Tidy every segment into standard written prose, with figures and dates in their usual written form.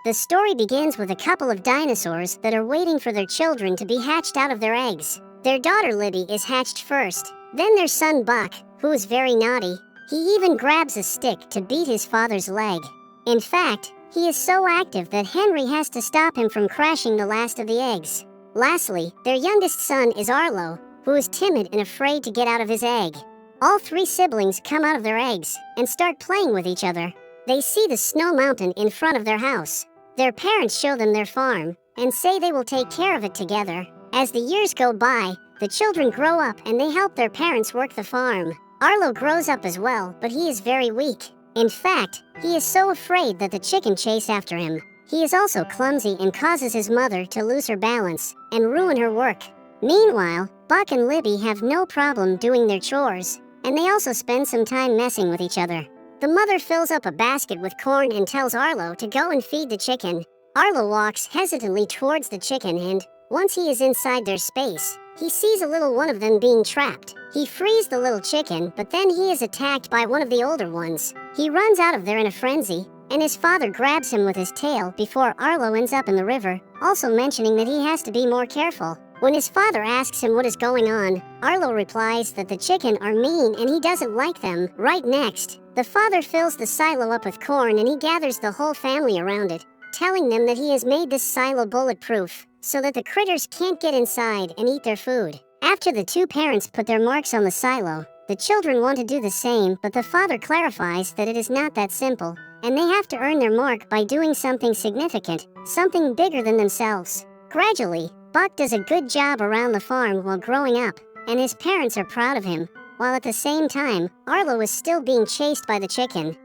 The story begins with a couple of dinosaurs that are waiting for their children to be hatched out of their eggs. Their daughter Libby is hatched first, then their son Buck, who is very naughty. He even grabs a stick to beat his father's leg. In fact, he is so active that Henry has to stop him from crashing the last of the eggs. Lastly, their youngest son is Arlo, who is timid and afraid to get out of his egg. All three siblings come out of their eggs and start playing with each other. They see the snow mountain in front of their house. Their parents show them their farm and say they will take care of it together. As the years go by, the children grow up and they help their parents work the farm. Arlo grows up as well, but he is very weak. In fact, he is so afraid that the chicken chase after him. He is also clumsy and causes his mother to lose her balance and ruin her work. Meanwhile, Buck and Libby have no problem doing their chores, and they also spend some time messing with each other. The mother fills up a basket with corn and tells Arlo to go and feed the chicken. Arlo walks hesitantly towards the chicken and, once he is inside their space, he sees a little one of them being trapped. He frees the little chicken, but then he is attacked by one of the older ones. He runs out of there in a frenzy, and his father grabs him with his tail before Arlo ends up in the river, also mentioning that he has to be more careful. When his father asks him what is going on, Arlo replies that the chicken are mean and he doesn't like them. Right next, the father fills the silo up with corn and he gathers the whole family around it, telling them that he has made this silo bulletproof, so that the critters can't get inside and eat their food. After the two parents put their marks on the silo, the children want to do the same, but the father clarifies that it is not that simple, and they have to earn their mark by doing something significant, something bigger than themselves. Gradually, Buck does a good job around the farm while growing up, and his parents are proud of him, while at the same time, Arlo is still being chased by the chicken.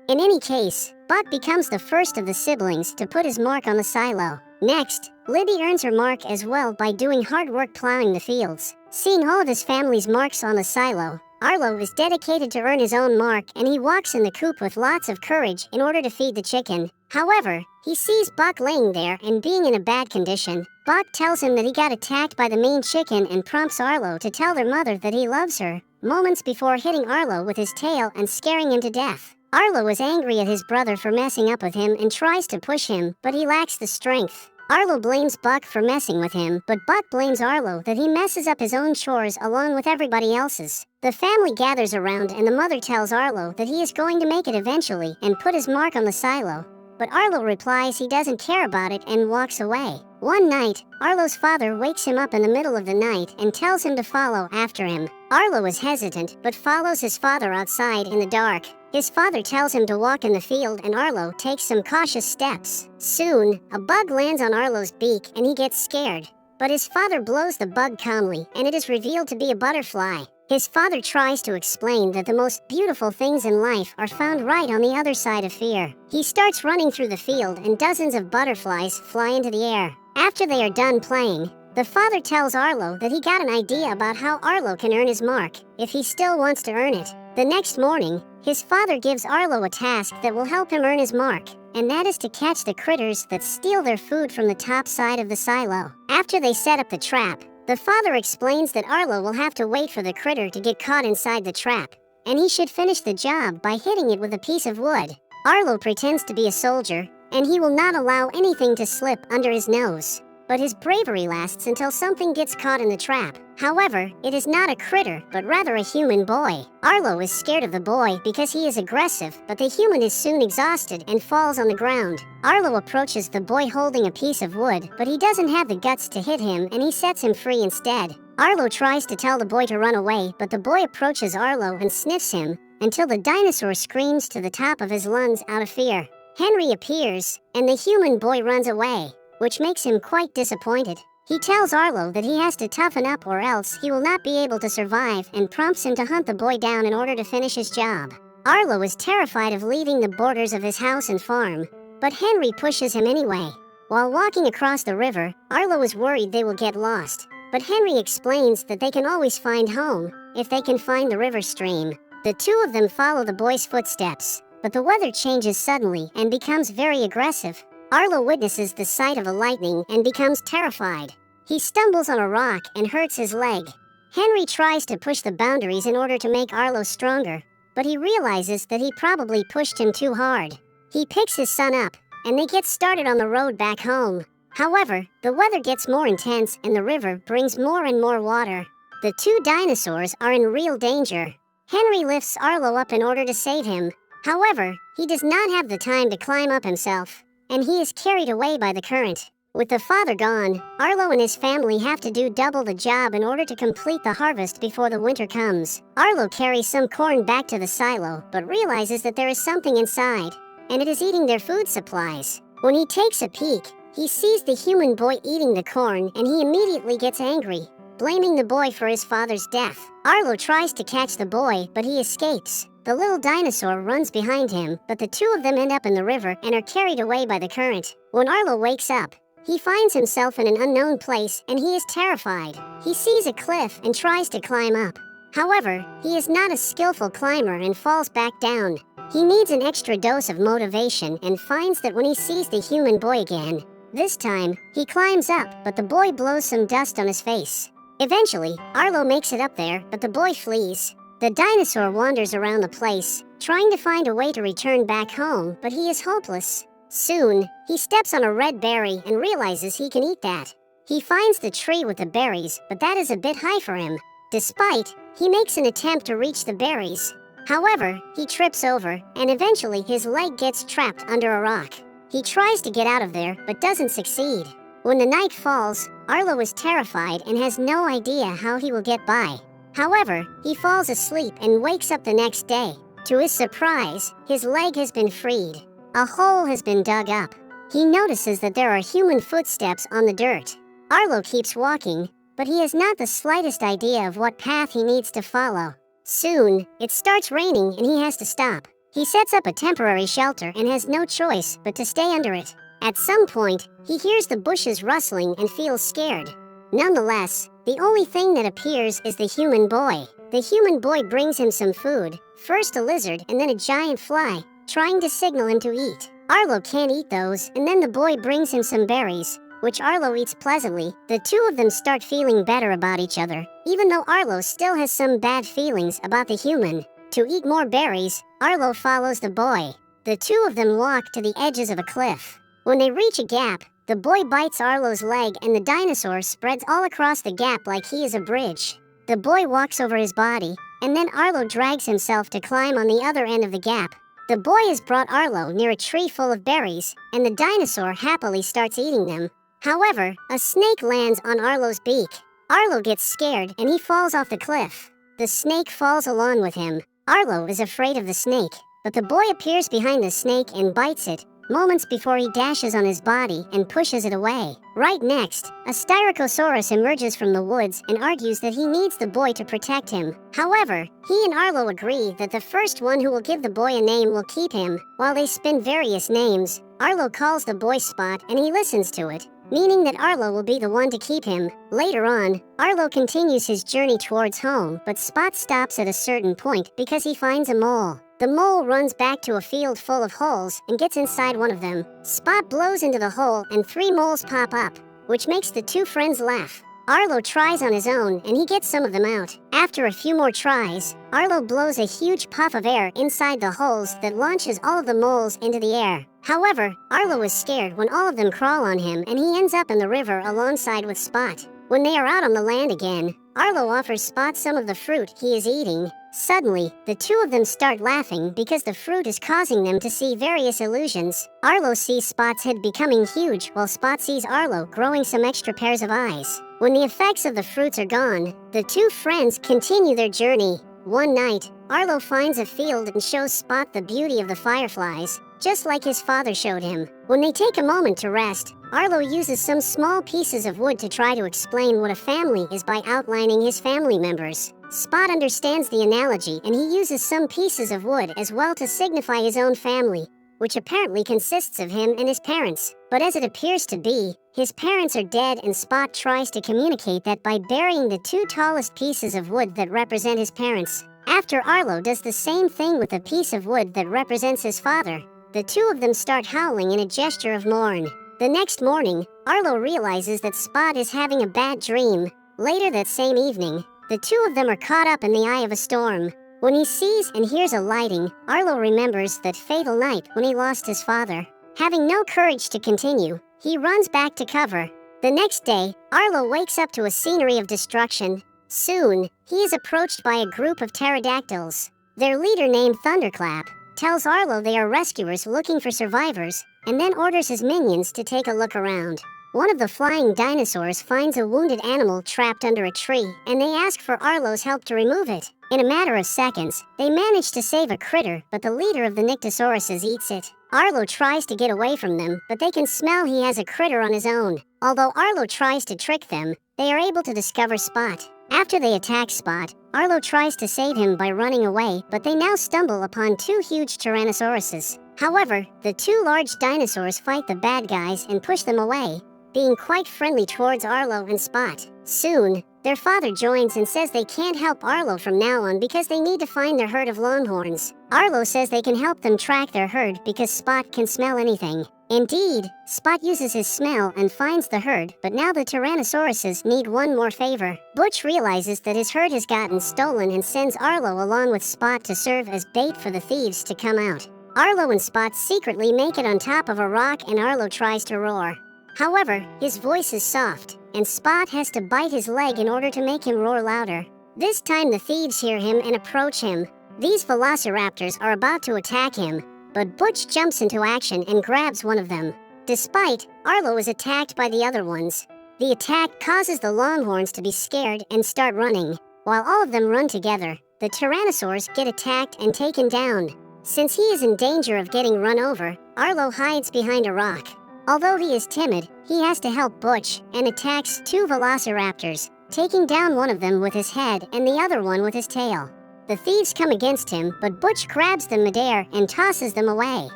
In any case, Buck becomes the first of the siblings to put his mark on the silo. Next, Libby earns her mark as well by doing hard work plowing the fields. Seeing all of his family's marks on the silo, Arlo is dedicated to earn his own mark and he walks in the coop with lots of courage in order to feed the chicken. However, he sees Buck laying there and being in a bad condition. Buck tells him that he got attacked by the mean chicken and prompts Arlo to tell their mother that he loves her, moments before hitting Arlo with his tail and scaring him to death. Arlo is angry at his brother for messing up with him and tries to push him, but he lacks the strength. Arlo blames Buck for messing with him, but Buck blames Arlo that he messes up his own chores along with everybody else's. The family gathers around and the mother tells Arlo that he is going to make it eventually and put his mark on the silo. But Arlo replies he doesn't care about it and walks away. One night, Arlo's father wakes him up in the middle of the night and tells him to follow after him. Arlo is hesitant but follows his father outside in the dark. His father tells him to walk in the field and Arlo takes some cautious steps. Soon, a bug lands on Arlo's beak and he gets scared. But his father blows the bug calmly and it is revealed to be a butterfly. His father tries to explain that the most beautiful things in life are found right on the other side of fear. He starts running through the field and dozens of butterflies fly into the air. After they are done playing, the father tells Arlo that he got an idea about how Arlo can earn his mark, if he still wants to earn it. The next morning, his father gives Arlo a task that will help him earn his mark, and that is to catch the critters that steal their food from the top side of the silo. After they set up the trap, the father explains that Arlo will have to wait for the critter to get caught inside the trap, and he should finish the job by hitting it with a piece of wood. Arlo pretends to be a soldier, and he will not allow anything to slip under his nose. But his bravery lasts until something gets caught in the trap. However, it is not a critter, but rather a human boy. Arlo is scared of the boy because he is aggressive, but the human is soon exhausted and falls on the ground. Arlo approaches the boy holding a piece of wood, but he doesn't have the guts to hit him and he sets him free instead. Arlo tries to tell the boy to run away, but the boy approaches Arlo and sniffs him, until the dinosaur screams to the top of his lungs out of fear. Henry appears, and the human boy runs away, which makes him quite disappointed. He tells Arlo that he has to toughen up or else he will not be able to survive and prompts him to hunt the boy down in order to finish his job. Arlo is terrified of leaving the borders of his house and farm, but Henry pushes him anyway. While walking across the river, Arlo is worried they will get lost, but Henry explains that they can always find home if they can find the river stream. The two of them follow the boy's footsteps, but the weather changes suddenly and becomes very aggressive. Arlo witnesses the sight of a lightning and becomes terrified. He stumbles on a rock and hurts his leg. Henry tries to push the boundaries in order to make Arlo stronger, but he realizes that he probably pushed him too hard. He picks his son up and they get started on the road back home. However, the weather gets more intense and the river brings more and more water. The two dinosaurs are in real danger. Henry lifts Arlo up in order to save him. However, he does not have the time to climb up himself, and he is carried away by the current. With the father gone, Arlo and his family have to do double the job in order to complete the harvest before the winter comes. Arlo carries some corn back to the silo, but realizes that there is something inside, and it is eating their food supplies. When he takes a peek, he sees the human boy eating the corn, and he immediately gets angry, blaming the boy for his father's death. Arlo tries to catch the boy, but he escapes. The little dinosaur runs behind him, but the two of them end up in the river and are carried away by the current. When Arlo wakes up, he finds himself in an unknown place and he is terrified. He sees a cliff and tries to climb up. However, he is not a skillful climber and falls back down. He needs an extra dose of motivation and finds that when he sees the human boy again, this time, he climbs up, but the boy blows some dust on his face. Eventually, Arlo makes it up there, but the boy flees. The dinosaur wanders around the place, trying to find a way to return back home, but he is hopeless. Soon, he steps on a red berry and realizes he can eat that. He finds the tree with the berries, but that is a bit high for him. Despite, he makes an attempt to reach the berries. However, he trips over, and eventually his leg gets trapped under a rock. He tries to get out of there, but doesn't succeed. When the night falls, Arlo is terrified and has no idea how he will get by. However, he falls asleep and wakes up the next day. To his surprise, his leg has been freed. A hole has been dug up. He notices that there are human footsteps on the dirt. Arlo keeps walking, but he has not the slightest idea of what path he needs to follow. Soon, it starts raining and he has to stop. He sets up a temporary shelter and has no choice but to stay under it. At some point, he hears the bushes rustling and feels scared. Nonetheless, the only thing that appears is the human boy. The human boy brings him some food, first a lizard and then a giant fly, trying to signal him to eat. Arlo can't eat those, and then the boy brings him some berries, which Arlo eats pleasantly. The two of them start feeling better about each other, even though Arlo still has some bad feelings about the human. To eat more berries, Arlo follows the boy. The two of them walk to the edges of a cliff. When they reach a gap, the boy bites Arlo's leg and the dinosaur spreads all across the gap like he is a bridge. The boy walks over his body, and then Arlo drags himself to climb on the other end of the gap. The boy has brought Arlo near a tree full of berries, and the dinosaur happily starts eating them. However, a snake lands on Arlo's beak. Arlo gets scared and he falls off the cliff. The snake falls along with him. Arlo is afraid of the snake, but the boy appears behind the snake and bites it, moments before he dashes on his body and pushes it away. Right next, a Styracosaurus emerges from the woods and argues that he needs the boy to protect him. However, he and Arlo agree that the first one who will give the boy a name will keep him. While they spin various names, Arlo calls the boy Spot and he listens to it, meaning that Arlo will be the one to keep him. Later on, Arlo continues his journey towards home, but Spot stops at a certain point because he finds a mole. The mole runs back to a field full of holes and gets inside one of them. Spot blows into the hole and 3 moles pop up, which makes the two friends laugh. Arlo tries on his own and he gets some of them out. After a few more tries, Arlo blows a huge puff of air inside the holes that launches all of the moles into the air. However, Arlo is scared when all of them crawl on him and he ends up in the river alongside with Spot. When they are out on the land again, Arlo offers Spot some of the fruit he is eating. Suddenly, the two of them start laughing because the fruit is causing them to see various illusions. Arlo sees Spot's head becoming huge while Spot sees Arlo growing some extra pairs of eyes. When the effects of the fruits are gone, the two friends continue their journey. One night, Arlo finds a field and shows Spot the beauty of the fireflies, just like his father showed him. When they take a moment to rest, Arlo uses some small pieces of wood to try to explain what a family is by outlining his family members. Spot understands the analogy and he uses some pieces of wood as well to signify his own family, which apparently consists of him and his parents. But as it appears to be, his parents are dead and Spot tries to communicate that by burying the 2 tallest pieces of wood that represent his parents. After Arlo does the same thing with a piece of wood that represents his father, the two of them start howling in a gesture of mourn. The next morning, Arlo realizes that Spot is having a bad dream. Later that same evening, the two of them are caught up in the eye of a storm. When he sees and hears a lighting, Arlo remembers that fatal night when he lost his father. Having no courage to continue, he runs back to cover. The next day, Arlo wakes up to a scenery of destruction. Soon, he is approached by a group of pterodactyls. Their leader, named Thunderclap, tells Arlo they are rescuers looking for survivors, and then orders his minions to take a look around. One of the flying dinosaurs finds a wounded animal trapped under a tree, and they ask for Arlo's help to remove it. In a matter of seconds, they manage to save a critter, but the leader of the Nyctosauruses eats it. Arlo tries to get away from them, but they can smell he has a critter on his own. Although Arlo tries to trick them, they are able to discover Spot. After they attack Spot, Arlo tries to save him by running away, but they now stumble upon two huge Tyrannosauruses. However, the two large dinosaurs fight the bad guys and push them away, being quite friendly towards Arlo and Spot. Soon, their father joins and says they can't help Arlo from now on because they need to find their herd of longhorns. Arlo says they can help them track their herd because Spot can smell anything. Indeed, Spot uses his smell and finds the herd, but now the Tyrannosauruses need one more favor. Butch realizes that his herd has gotten stolen and sends Arlo along with Spot to serve as bait for the thieves to come out. Arlo and Spot secretly make it on top of a rock and Arlo tries to roar. However, his voice is soft, and Spot has to bite his leg in order to make him roar louder. This time the thieves hear him and approach him. These velociraptors are about to attack him, but Butch jumps into action and grabs one of them. Despite, Arlo is attacked by the other ones. The attack causes the longhorns to be scared and start running. While all of them run together, the tyrannosaurs get attacked and taken down. Since he is in danger of getting run over, Arlo hides behind a rock. Although he is timid, he has to help Butch and attacks two velociraptors, taking down one of them with his head and the other one with his tail. The thieves come against him, but Butch grabs them midair and tosses them away.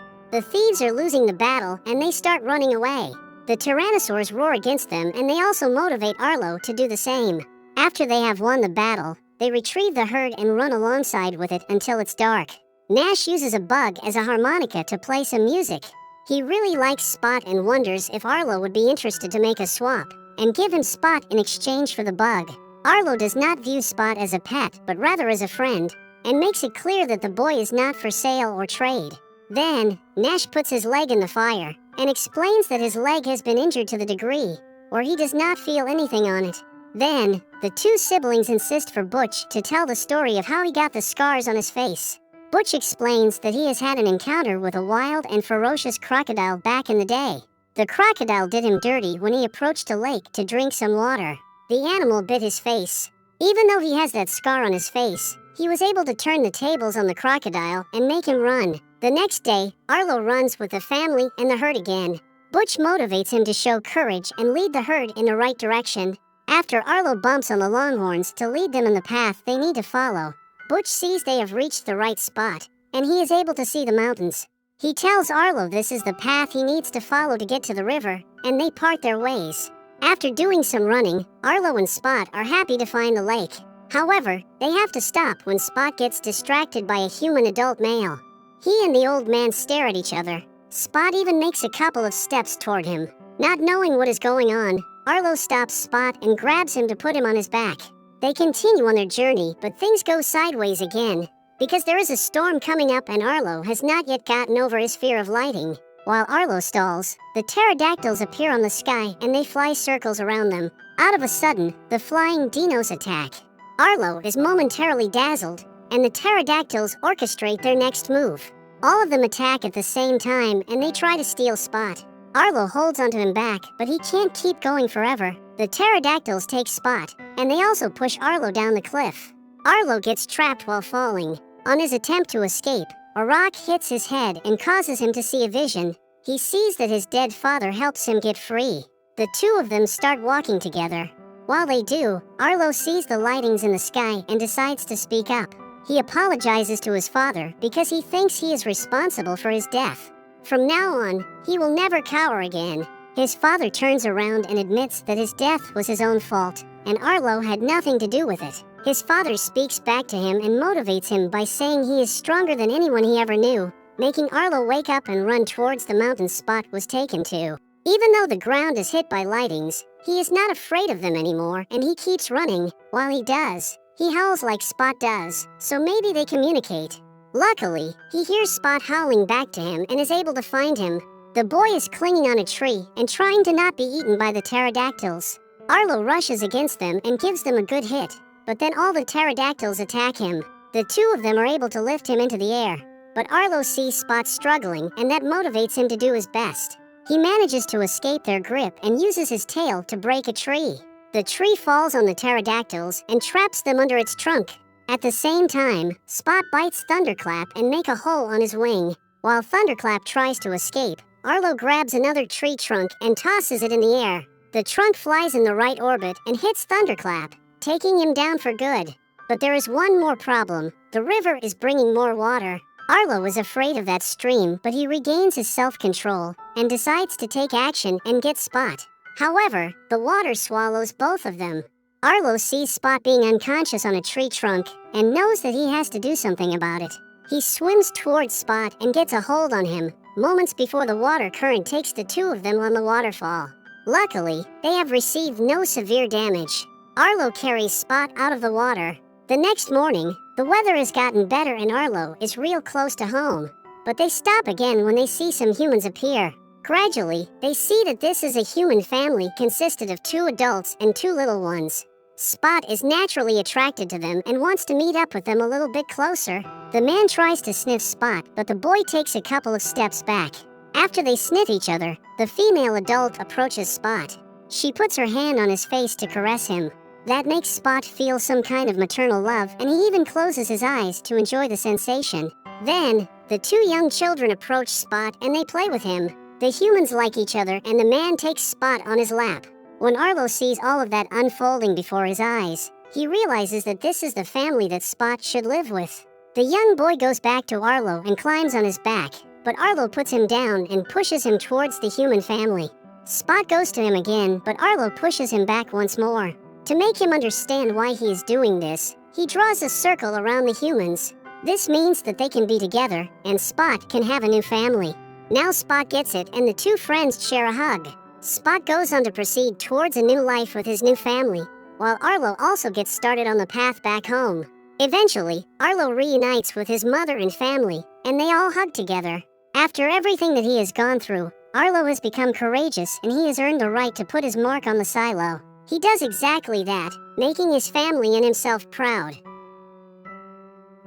The thieves are losing the battle and they start running away. The tyrannosaurs roar against them and they also motivate Arlo to do the same. After they have won the battle, they retrieve the herd and run alongside with it until it's dark. Nash uses a bug as a harmonica to play some music. He really likes Spot and wonders if Arlo would be interested to make a swap and give him Spot in exchange for the bug. Arlo does not view Spot as a pet, but rather as a friend, and makes it clear that the boy is not for sale or trade. Then, Nash puts his leg in the fire and explains that his leg has been injured to the degree where he does not feel anything on it. Then, the two siblings insist for Butch to tell the story of how he got the scars on his face. Butch explains that he has had an encounter with a wild and ferocious crocodile back in the day. The crocodile did him dirty when he approached a lake to drink some water. The animal bit his face. Even though he has that scar on his face, he was able to turn the tables on the crocodile and make him run. The next day, Arlo runs with the family and the herd again. Butch motivates him to show courage and lead the herd in the right direction. After Arlo bumps on the longhorns to lead them in the path they need to follow, Butch sees they have reached the right spot, and he is able to see the mountains. He tells Arlo this is the path he needs to follow to get to the river, and they part their ways. After doing some running, Arlo and Spot are happy to find the lake. However, they have to stop when Spot gets distracted by a human adult male. He and the old man stare at each other. Spot even makes a couple of steps toward him. Not knowing what is going on, Arlo stops Spot and grabs him to put him on his back. They continue on their journey, but things go sideways again, because there is a storm coming up and Arlo has not yet gotten over his fear of lighting. While Arlo stalls, the pterodactyls appear on the sky and they fly circles around them. Out of a sudden, the flying dinos attack. Arlo is momentarily dazzled, and the pterodactyls orchestrate their next move. All of them attack at the same time and they try to steal Spot. Arlo holds onto him back, but he can't keep going forever. The pterodactyls take Spot, and they also push Arlo down the cliff. Arlo gets trapped while falling. On his attempt to escape, a rock hits his head and causes him to see a vision. He sees that his dead father helps him get free. The two of them start walking together. While they do, Arlo sees the lightings in the sky and decides to speak up. He apologizes to his father because he thinks he is responsible for his death. From now on, he will never cower again. His father turns around and admits that his death was his own fault, and Arlo had nothing to do with it. His father speaks back to him and motivates him by saying he is stronger than anyone he ever knew, making Arlo wake up and run towards the mountain Spot was taken to. Even though the ground is hit by lightings, he is not afraid of them anymore, and he keeps running. While he does, he howls like Spot does, so maybe they communicate. Luckily, he hears Spot howling back to him and is able to find him. The boy is clinging on a tree and trying to not be eaten by the pterodactyls. Arlo rushes against them and gives them a good hit, but then all the pterodactyls attack him. The two of them are able to lift him into the air, but Arlo sees Spot struggling and that motivates him to do his best. He manages to escape their grip and uses his tail to break a tree. The tree falls on the pterodactyls and traps them under its trunk. At the same time, Spot bites Thunderclap and makes a hole on his wing. While Thunderclap tries to escape, Arlo grabs another tree trunk and tosses it in the air. The trunk flies in the right orbit and hits Thunderclap, taking him down for good. But there is one more problem. The river is bringing more water. Arlo is afraid of that stream, but he regains his self-control and decides to take action and get Spot. However, the water swallows both of them. Arlo sees Spot being unconscious on a tree trunk and knows that he has to do something about it. He swims towards Spot and gets a hold on him, moments before the water current takes the two of them on the waterfall. Luckily, they have received no severe damage. Arlo carries Spot out of the water. The next morning, the weather has gotten better and Arlo is real close to home. But they stop again when they see some humans appear. Gradually, they see that this is a human family consisted of 2 adults and 2 little ones. Spot is naturally attracted to them and wants to meet up with them a little bit closer. The man tries to sniff Spot, but the boy takes a couple of steps back. After they sniff each other, the female adult approaches Spot. She puts her hand on his face to caress him. That makes Spot feel some kind of maternal love, and he even closes his eyes to enjoy the sensation. Then, the 2 young children approach Spot and they play with him. The humans like each other and the man takes Spot on his lap. When Arlo sees all of that unfolding before his eyes, he realizes that this is the family that Spot should live with. The young boy goes back to Arlo and climbs on his back, but Arlo puts him down and pushes him towards the human family. Spot goes to him again, but Arlo pushes him back once more. To make him understand why he is doing this, he draws a circle around the humans. This means that they can be together, and Spot can have a new family. Now Spot gets it, and the 2 friends share a hug. Spot goes on to proceed towards a new life with his new family, while Arlo also gets started on the path back home. Eventually, Arlo reunites with his mother and family, and they all hug together. After everything that he has gone through, Arlo has become courageous and he has earned the right to put his mark on the silo. He does exactly that, making his family and himself proud.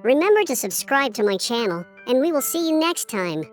Remember to subscribe to my channel, and we will see you next time.